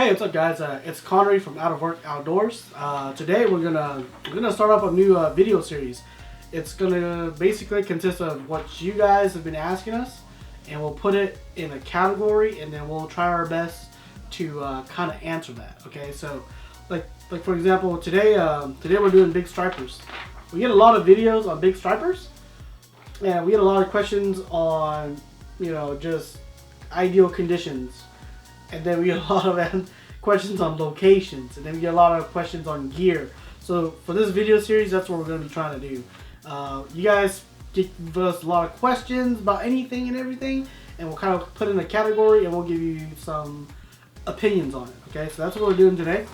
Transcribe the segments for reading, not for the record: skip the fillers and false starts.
Hey, what's up, guys? It's Connery from Out of Work Outdoors. Today we're gonna start up a new video series. It's gonna basically consist of what you guys have been asking us, and we'll put it in a category, and then we'll try our best to kind of answer that. Okay, so like for example, today we're doing big stripers. We get a lot of videos on big stripers, and we get a lot of questions on just ideal conditions. And then we get a lot of questions on locations, and then we get a lot of questions on gear. So for this video series, that's what we're going to be trying to do. You guys give us a lot of questions about anything and everything, and we'll kind of put in a category, and we'll give you some opinions on it. Okay, so that's what we're doing today.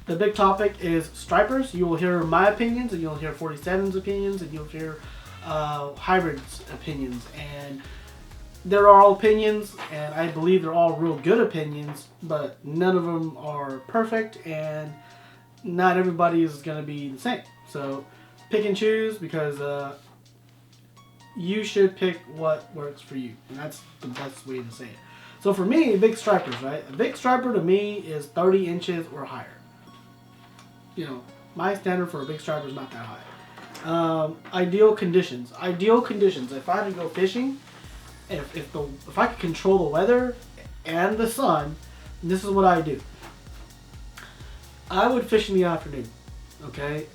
The big topic is stripers. You will hear my opinions, and you'll hear 47's opinions, and you'll hear hybrids opinions. And they're all opinions, and I believe they're all real good opinions, but none of them are perfect, and not everybody is going to be the same. So pick and choose, because you should pick what works for you, and that's the best way to say it. So for me, big stripers, right? A big striper to me is 30 inches or higher. My standard for a big striper is not that high. Ideal conditions. Ideal conditions. If I had to go fishing, if I could control the weather and the sun, this is what I do. I would fish in the afternoon, okay?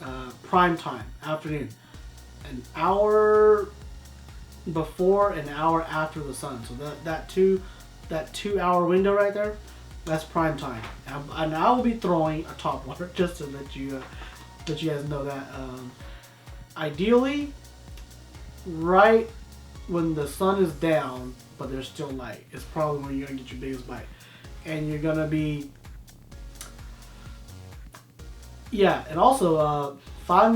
Prime time, afternoon. An hour before, an hour after the sun. So that 2 hour window right there, that's prime time. And I will be throwing a topwater, just to let you guys know that. Ideally, right when the sun is down, but there's still light, it's probably when you're gonna get your biggest bite, and you're gonna be, and also 5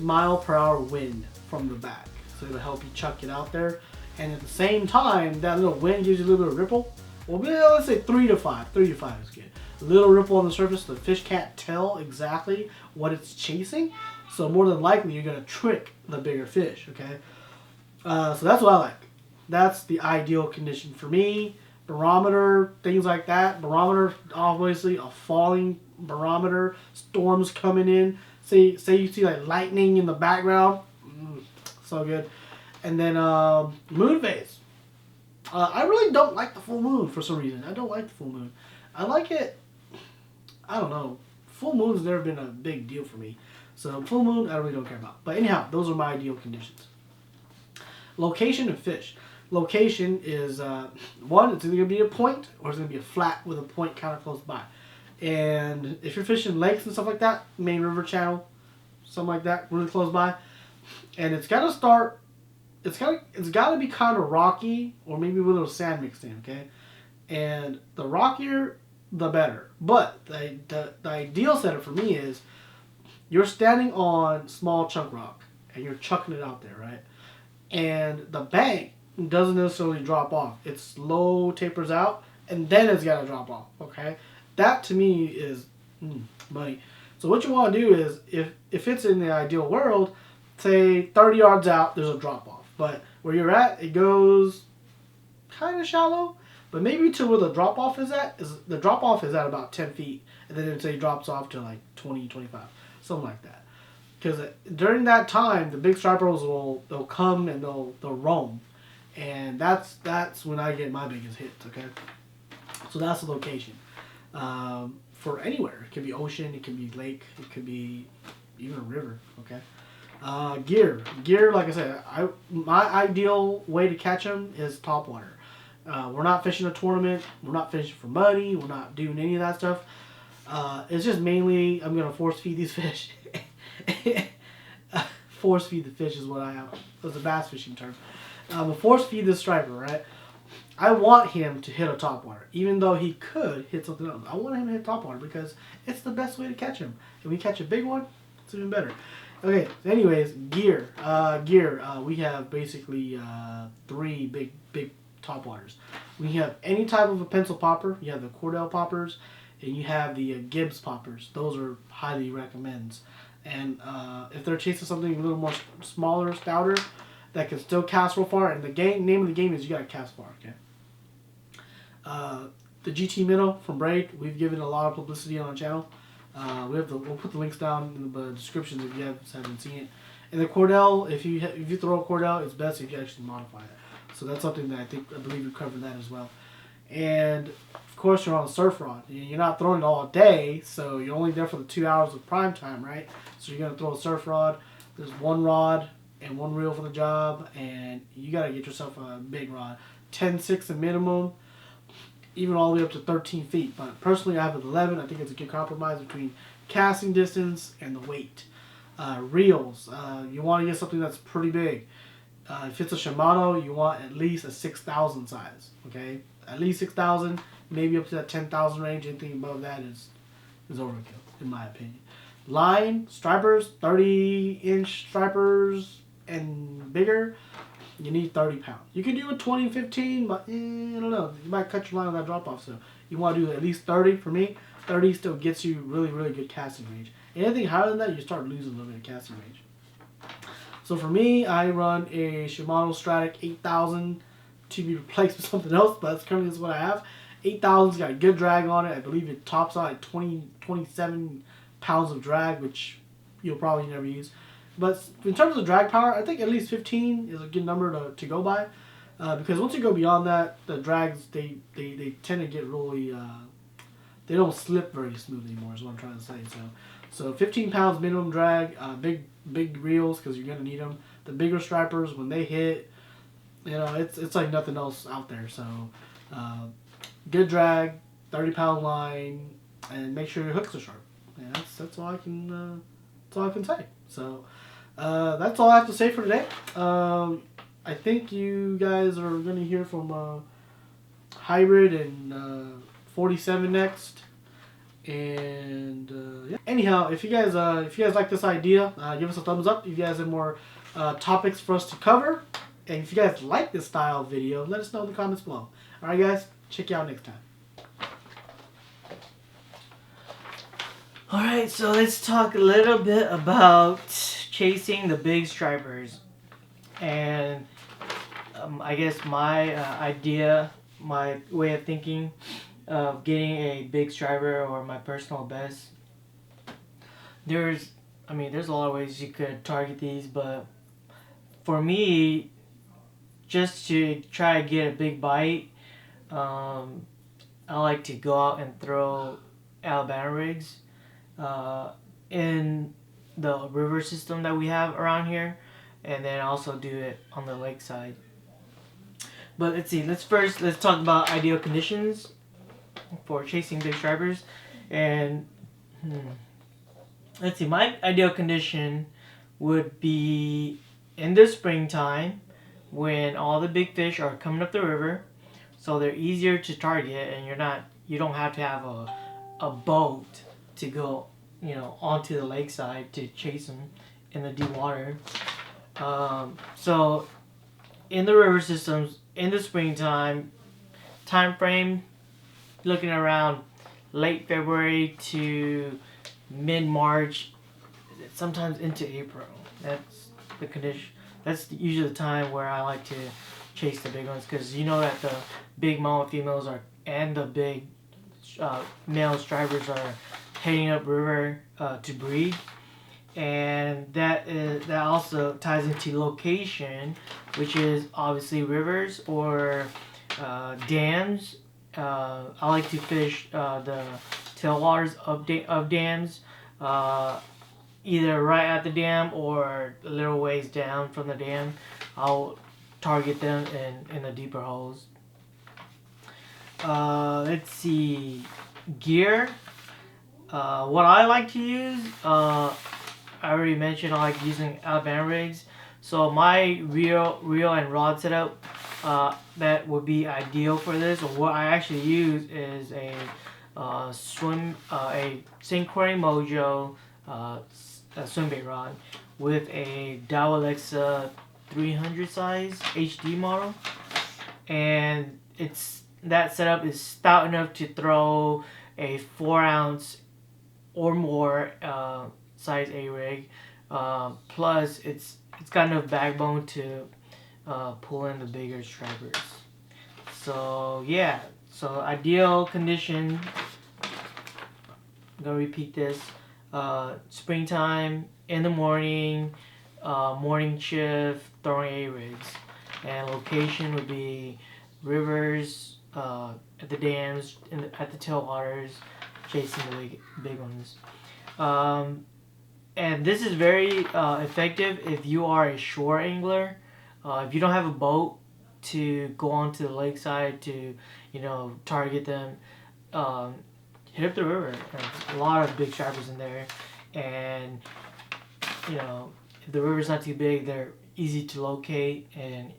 mile per hour wind from the back, so it'll help you chuck it out there. And at the same time, that little wind gives you a little bit of ripple. Well, let's say 3 to 5. 3 to 5 is good. A little ripple on the surface, the fish can't tell exactly what it's chasing, so more than likely you're gonna trick the bigger fish. Okay. So that's what I like. That's the ideal condition for me. Barometer, things like that. Barometer, obviously a falling barometer. Storms coming in. Say you see like lightning in the background. So good. And then moon phase. I really don't like the full moon for some reason. I don't like the full moon. I like it. I don't know. Full moon's never been a big deal for me. So full moon, I really don't care about. But anyhow, those are my ideal conditions. Location of fish. Location is, one, it's either going to be a point, or it's going to be a flat with a point kind of close by. And if you're fishing lakes and stuff like that, main river channel, something like that, really close by, and it's got to start, it's got to be kind of rocky, or maybe with a little sand mixed in, okay? And the rockier, the better. But the ideal setup for me is, you're standing on small chunk rock, and you're chucking it out there, right? And the bank doesn't necessarily drop off. It slow tapers out, and then it's got to drop off, okay? That, to me, is money. So what you want to do is, if it's in the ideal world, say 30 yards out, there's a drop off. But where you're at, it goes kind of shallow, but maybe to where the drop off is at, the drop off is at about 10 feet, and then it drops off to like 20, 25, something like that. Because during that time, the big stripers they'll come and they'll roam, and that's when I get my biggest hits. Okay, so that's the location for anywhere. It could be ocean, it could be lake, it could be even a river. Okay, gear. Like I said, my ideal way to catch them is topwater. We're not fishing a tournament. We're not fishing for money. We're not doing any of that stuff. It's just mainly I'm gonna force feed these fish. Force feed the fish is what I have. That's a bass fishing term. A force feed this striper, right? I want him to hit a topwater, even though he could hit something else. I want him to hit topwater because it's the best way to catch him. If we catch a big one, it's even better. Okay. So anyways, gear. We have basically 3 big topwaters. We have any type of a pencil popper. You have the Cordell poppers, and you have the Gibbs poppers. Those are highly recommends. And if they're chasing something a little more smaller, stouter, that can still cast real far, and the name of the game is you gotta cast far, okay? the GT minnow from Braid. We've given a lot of publicity on our channel. We'll put the links down in the descriptions if you haven't seen it. And the Cordell, if you throw a Cordell, it's best if you actually modify it. So that's something that I believe we covered that as well. And of course, you're on a surf rod. You're not throwing it all day, so you're only there for the 2 hours of prime time, right? So you're gonna throw a surf rod. There's one rod and one reel for the job, and you gotta get yourself a big rod, 10-6 a minimum, even all the way up to 13 feet. But personally, I have an 11. I think it's a good compromise between casting distance and the weight. Reels, you want to get something that's pretty big. If it's a Shimano, you want at least a 6,000 size. Okay, at least 6,000, maybe up to that 10,000 range. Anything above that is overkill, in my opinion. Line stripers, 30-inch stripers and bigger. You need 30 pounds. You can do a 20 and 15, but I don't know. You might cut your line on that drop off. So you want to do at least 30. For me, 30 still gets you really, really good casting range. Anything higher than that, you start losing a little bit of casting range. So for me, I run a Shimano Stratic 8000 to be replaced with something else, but that's currently what I have. 8000's got a good drag on it. I believe it tops out at 27 pounds of drag, which you'll probably never use. But in terms of drag power, I think at least 15 is a good number to go by. Because once you go beyond that, the drags, they tend to get really, they don't slip very smooth anymore is what I'm trying to say. So 15 pounds minimum drag, big reels because you're going to need them. The bigger stripers, when they hit, you know, it's like nothing else out there. So good drag, 30-pound line, and make sure your hooks are sharp. Yeah, that's all I can say. So that's all I have to say for today. I think you guys are going to hear from Hybrid and 47 next. And yeah. Anyhow, if you guys like this idea, give us a thumbs up. If you guys have more topics for us to cover, and if you guys like this style of video, let us know in the comments below. All right, guys, check you out next time. Alright, so let's talk a little bit about chasing the big stripers. And I guess my idea, my way of thinking of getting a big striper, or my personal best. There's a lot of ways you could target these, but for me, just to try to get a big bite, I like to go out and throw Alabama rigs in the river system that we have around here, and then also do it on the lake side. But let's see, let's talk about ideal conditions for chasing big stripers. And let's see, my ideal condition would be in the springtime when all the big fish are coming up the river, so they're easier to target, and you don't have to have a boat to go, you know, onto the lakeside to chase them in the deep water. So in the river systems in the springtime time frame, looking around late February to mid-March, sometimes into April. That's the condition. That's usually the time where I like to chase the big ones, because you know that the big male and females and the big male stripers are heading up river to breed, and that also ties into location, which is obviously rivers or dams. I like to fish the tailwaters of dams, either right at the dam or a little ways down from the dam. I'll target them in the deeper holes. Let's see, gear. What I like to use, I already mentioned I like using Alabama rigs. So my reel and rod setup that would be ideal for this, or what I actually use, is a St. Croix Mojo a swim bait rod with a Dow Alexa 300 size HD model, and that setup is stout enough to throw a 4-ounce or more size A rig. Plus, it's got enough backbone to pull in the bigger stripers. So yeah, So ideal condition, I'm gonna repeat this. Springtime in the morning, morning shift, throwing A-rigs, and location would be rivers, at the dams, at the tailwaters, chasing the big ones. And this is very effective if you are a shore angler. If you don't have a boat to go onto the lakeside to, target them, hit up the river. There's a lot of big stripers in there, and if the river's not too big, they're easy to locate. And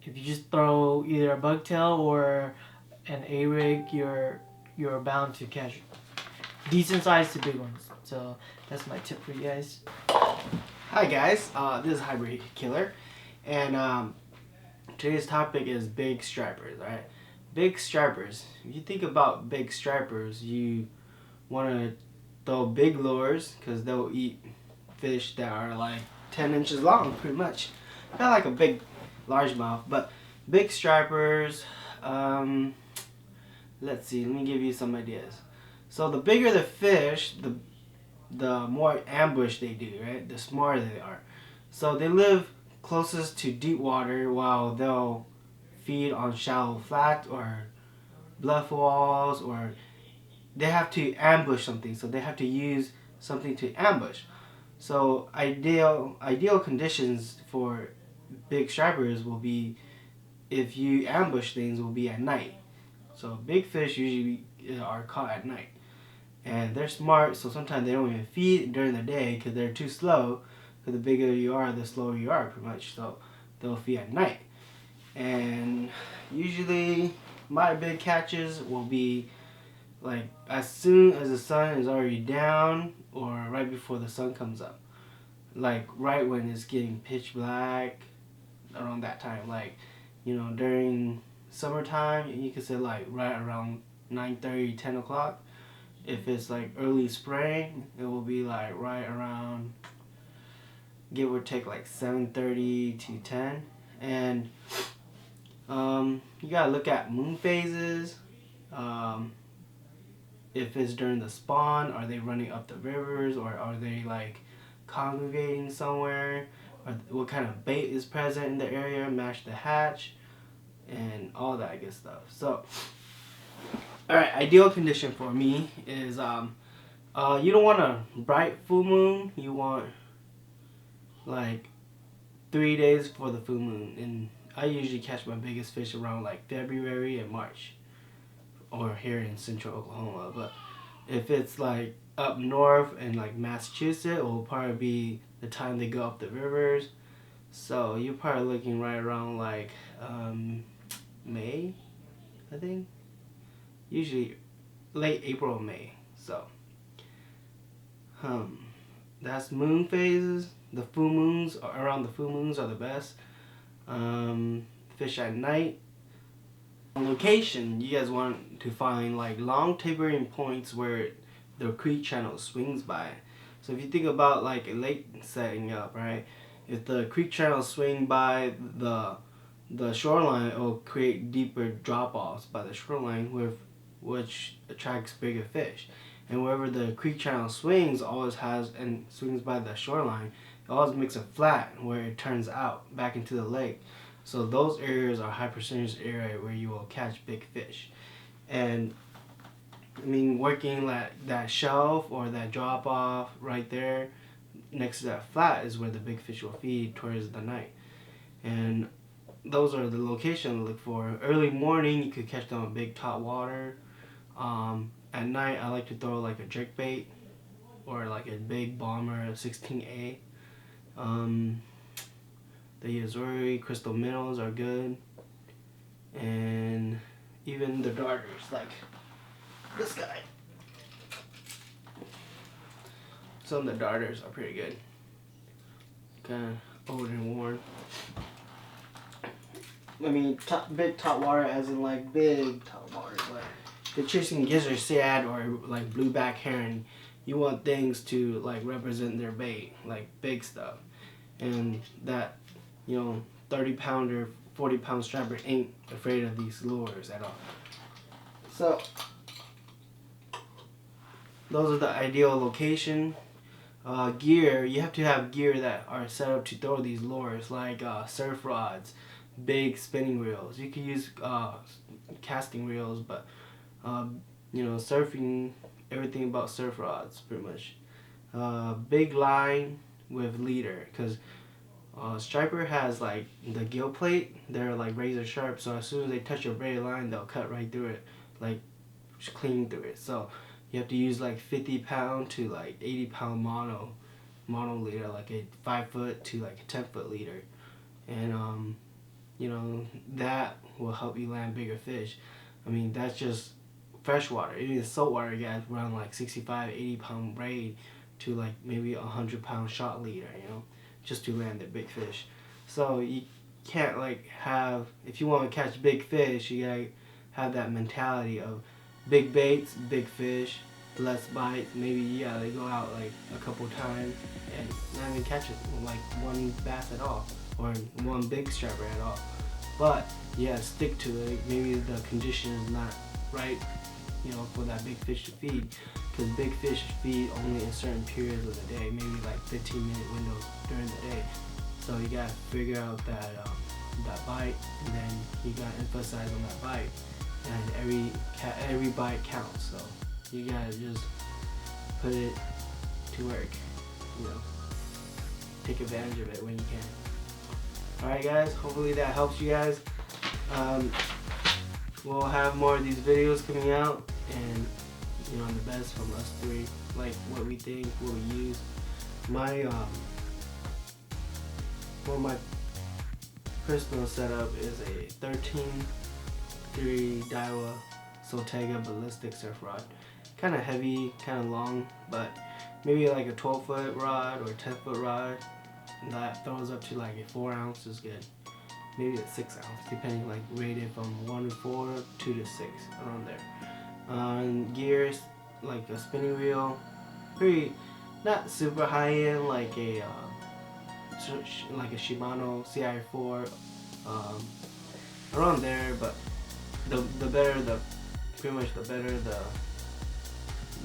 if you just throw either a bucktail or an A-rig, you're bound to catch decent sized to big ones. So that's my tip for you guys. Hi guys, this is Hybrid Killer, and today's topic is big stripers. Right, big stripers. If you think about big stripers, you want to throw big lures because they'll eat fish that are like 10 inches long, pretty much. Not like a big largemouth, but big stripers. Let's see. Let me give you some ideas. So the bigger the fish, the more ambush they do, right? The smarter they are. So they live closest to deep water while they'll feed on shallow flats or bluff walls, or they have to ambush something. So they have to use something to ambush. So ideal conditions for big stripers will be, if you ambush things, will be at night. So big fish usually are caught at night. And they're smart, so sometimes they don't even feed during the day because they're too slow. Because the bigger you are, the slower you are, pretty much. So they'll feed at night. And usually my big catches will be like as soon as the sun is already down or right before the sun comes up. Like right when it's getting pitch black, around that time. Like, during summertime, you could say like right around 9:30, 10 o'clock. If it's like early spring, it will be like right around, give or take, like 7:30 to 10. And you gotta look at moon phases. If it's during the spawn, are they running up the rivers, or are they like congregating somewhere? Or what kind of bait is present in the area? Match the hatch, and all that good stuff. So, alright, ideal condition for me is you don't want a bright full moon. You want like 3 days for the full moon. And I usually catch my biggest fish around like February and March, or here in central Oklahoma. But if it's like up north in like Massachusetts, it will probably be the time they go up the rivers. So you're probably looking right around like May, I think. Usually late April, May. So that's moon phases. The full moons, around the full moons, are the best. Fish at night. On location, you guys want to find like long tapering points where the creek channel swings by. So if you think about like a lake setting up, right? If the creek channel swing by the shoreline, it will create deeper drop-offs by the shoreline, which attracts bigger fish. And wherever the creek channel swings, swings by the shoreline, it always makes a flat where it turns out back into the lake. So those areas are high percentage area where you will catch big fish. And I mean, working that shelf or that drop off right there next to that flat is where the big fish will feed towards the night. And those are the location to look for. Early morning, you could catch them on big top water. At night, I like to throw like a jerkbait or like a big bomber, a 16A. The Azuri crystal minnows are good, and even the darters, like this guy. Some of the darters are pretty good. Kind of old and worn. I mean, big top water, as in like big top water. Like if you're chasing gizzard shad or like blueback herring, you want things to like represent their bait, like big stuff, and that 30-pounder, 40-pound striper ain't afraid of these lures at all. So those are the ideal location. Gear, you have to have gear that are set up to throw these lures, like surf rods, big spinning reels. You can use casting reels, but you know, surfing, everything about surf rods pretty much. Big line with leader, because striper has like the gill plate, they're like razor sharp, so as soon as they touch your braided line, they'll cut right through it, like just clean through it. So you have to use like 50-pound to like 80-pound mono leader, like a 5-foot to like a 10-foot leader, and you know, that will help you land bigger fish. I mean, that's just freshwater. Even saltwater guys run like 65-80-pound braid to like maybe 100-pound shot leader, you know, just to land the big fish. So you can't like have, if you want to catch big fish, you gotta have that mentality of big baits, big fish, less bites. Maybe you gotta go out like a couple times and not even catch it, like one bass at all, or one big striper at all. But yeah, stick to it. Maybe the condition is not right, you know, for that big fish to feed, because big fish feed only in certain periods of the day, maybe like 15-minute windows during the day. So you gotta figure out that that bite, and then you gotta emphasize on that bite, and every bite counts. So you gotta just put it to work, you know, take advantage of it when you can. Alright guys, hopefully that helps you guys. We'll have more of these videos coming out, and you know, the best from us three, like what we think, what we use. My well, my personal setup is a 13-3 Daiwa Soltega ballistic surf rod. Kind of heavy, kind of long, but maybe like a 12-foot rod or 10-foot rod that throws up to like a 4 ounce is good. Maybe a 6 ounce, depending, like rated from 1 to 4, 2 to 6, around there. Gears, like a spinning reel, pretty, not super high end, like a Shimano CI4, around there. But the better pretty much the better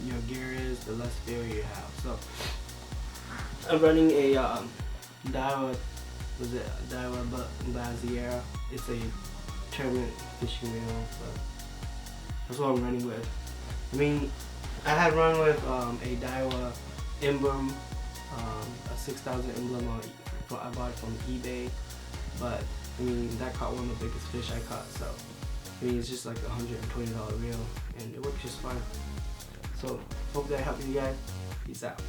your gear is, the less failure you have. So I'm running a Daiwa Baziera. It's a tournament fishing reel, but that's what I'm running with. I mean, I had run with a Daiwa emblem, a 6,000 emblem I bought from eBay, but I mean, that caught one of the biggest fish I caught. So I mean, it's just like a $120 reel, and it works just fine. So hope that helped you guys. Peace out.